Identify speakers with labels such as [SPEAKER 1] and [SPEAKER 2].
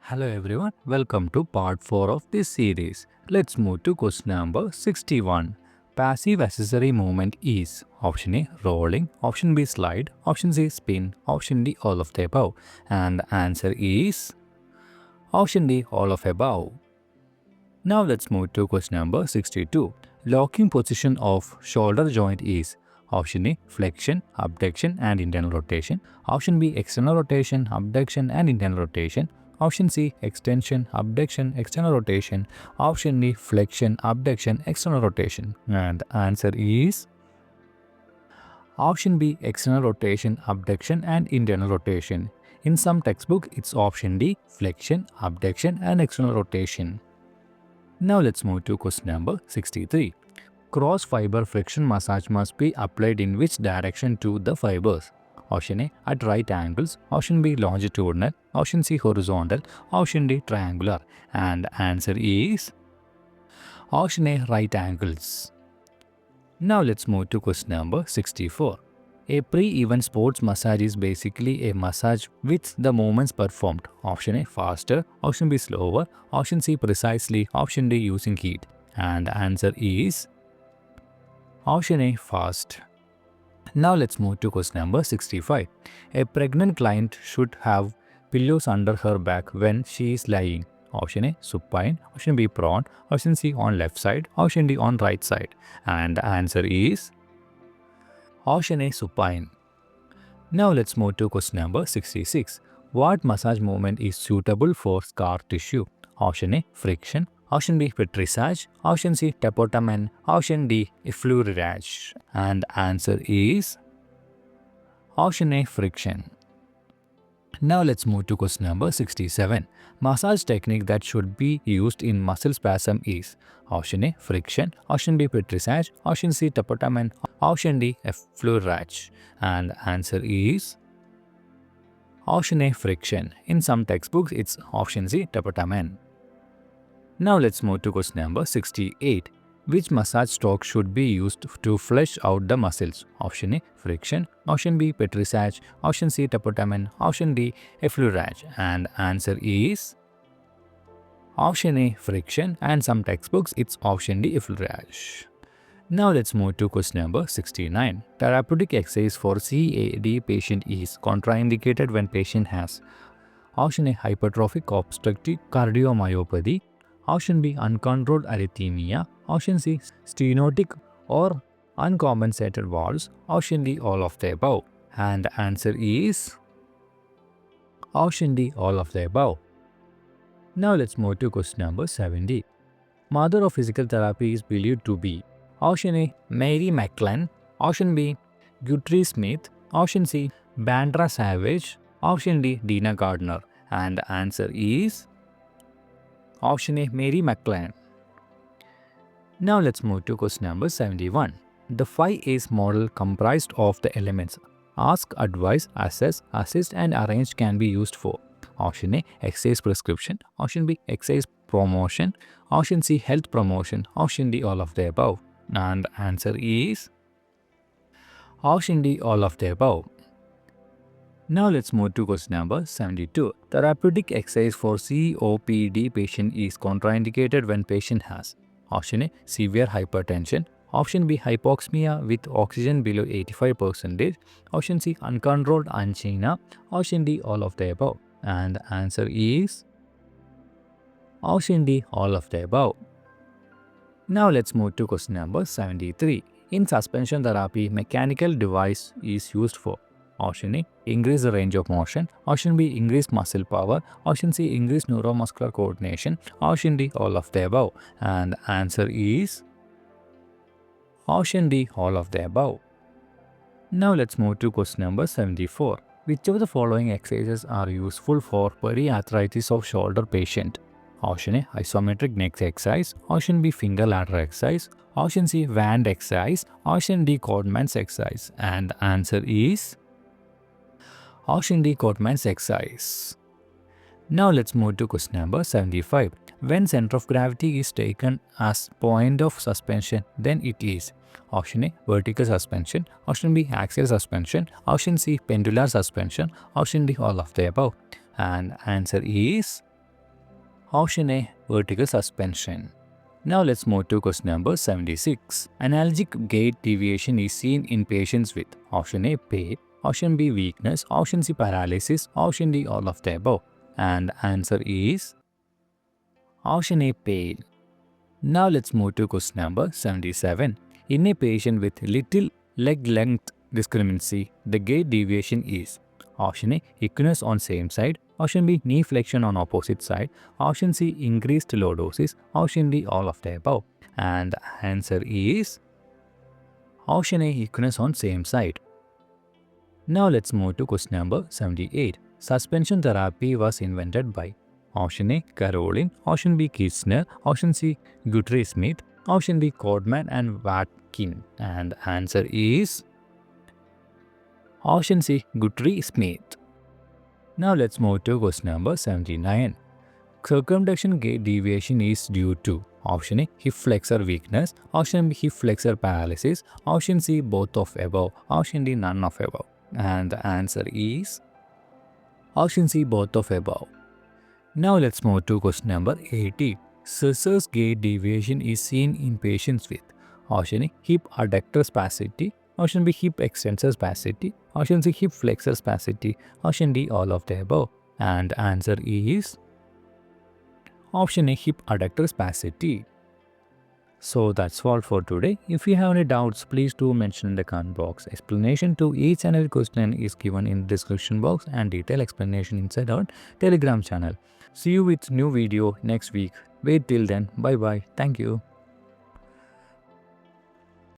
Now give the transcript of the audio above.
[SPEAKER 1] Hello everyone, welcome to part 4 of this series. Let's move to question number 61. Passive accessory movement is option A rolling, option B slide, option C spin, option D all of the above. And the answer is option D all of above. Now let's move to question number 62. Locking position of shoulder joint is option A flexion, abduction and internal rotation, option B external rotation, abduction and internal rotation, option C extension, abduction, external rotation, option D flexion, abduction, external rotation. And the answer is option B external rotation, abduction and internal rotation. In some textbook it's option D flexion, abduction and external rotation. Now let's move to question number 63. Cross fiber friction massage must be applied in which direction to the fibers? Option A at right angles, option B longitudinal, option C horizontal, option D triangular. And the answer is option A right angles. Now let's move to question number 64. A pre-event sports massage is basically a massage with the movements performed. Option A faster, option B slower, option C precisely, option D using heat. And the answer is option A fast. Now let's move to question number 65. A pregnant client should have pillows under her back when she is lying. Option A supine, option B prone, option C on left side, option D on right side. And the answer is option A supine. Now let's move to question number 66. What massage movement is suitable for scar tissue? Option A friction, option B petrissage, option C tapotement, option D effleurage. And the answer is option A friction. Now let's move to question number 67. Massage technique that should be used in muscle spasm is option A friction, option B petrissage, option C tapotement, option D effleurage. And the answer is option A friction. In some textbooks it's option C tapotement. Now let's move to question number 68. Which massage stroke should be used to flesh out the muscles? Option A friction, option B petrissage, option C tapotement, option D effleurage. And answer is option A friction, and some textbooks it's option D effleurage. Now let's move to question number 69. Therapeutic exercise for CAD patient is contraindicated when patient has option A hypertrophic obstructive cardiomyopathy, option B uncontrolled arrhythmia, option C stenotic or uncompensated valves, option D all of the above. And the answer is option D all of the above. Now let's move to question number 70. Mother of physical therapy is believed to be option A Mary McMillan, option B Guthrie Smith, option C Bandra Savage, option D Dina Gardner. And the answer is option A Mary McMillan. Now let's move to question number 71. The 5A's model comprised of the elements ask, advise, assess, assist and arrange can be used for option A exercise prescription, option B exercise promotion, option C health promotion, option D all of the above. And the answer is option D all of the above. Now let's move to question number 72. Therapeutic exercise for COPD patient is contraindicated when patient has option A severe hypertension, option B hypoxemia with oxygen below 85%, option C uncontrolled angina, option D all of the above. And the answer is option D all of the above. Now let's move to question number 73. In suspension therapy, mechanical device is used for option A increase the range of motion, option B increase muscle power, option C increase neuromuscular coordination, option D all of the above. And the answer is option D all of the above. Now let's move to question number 74. Which of the following exercises are useful for periarthritis of shoulder patient? Option A isometric neck exercise, option B finger ladder exercise, option C wand exercise, option D Codman's exercise. And the answer is option D Codman's exercise. Now let's move to question number 75. When center of gravity is taken as point of suspension, then it is option A vertical suspension, option B axial suspension, option C pendular suspension, option D all of the above. And answer is Option A, vertical suspension. Now let's move to question number 76. Antalgic gait deviation is seen in patients with option A, pain, option B, weakness, option C, paralysis, option D, all of the above. And answer is option A, pain. Now let's move to question number 77. In a patient with little leg length discrepancy, the gait deviation is option A, equinus on same side, option B, knee flexion on opposite side, option C, increased lordosis, option D, all of the above. And answer is option A, equinus on same side. Now let's move to question number 78. Suspension therapy was invented by option A, Caroline, option B, Kirchner, option C, Guthrie Smith, option D, Codman and Watkin. And answer is option C, Guthrie Smith. Now let's move to question number 79. Circumduction gait deviation is due to option A, hip flexor weakness, option B, hip flexor paralysis, option C, both of above, option D, none of above. And the answer is option C, both of above. Now let's move to question number 80. Scissors gait deviation is seen in patients with option A, hip adductor spasticity, option B, hip extensor spasticity, option C, hip flexor spasticity, option D, all of the above. And answer is option A, hip adductor spasticity. So that's all for today. If you have any doubts, please do mention in the comment box. Explanation to each and every question is given in the description box and detailed explanation inside our Telegram channel. See you with new video next week. Wait till then. Bye bye. Thank you.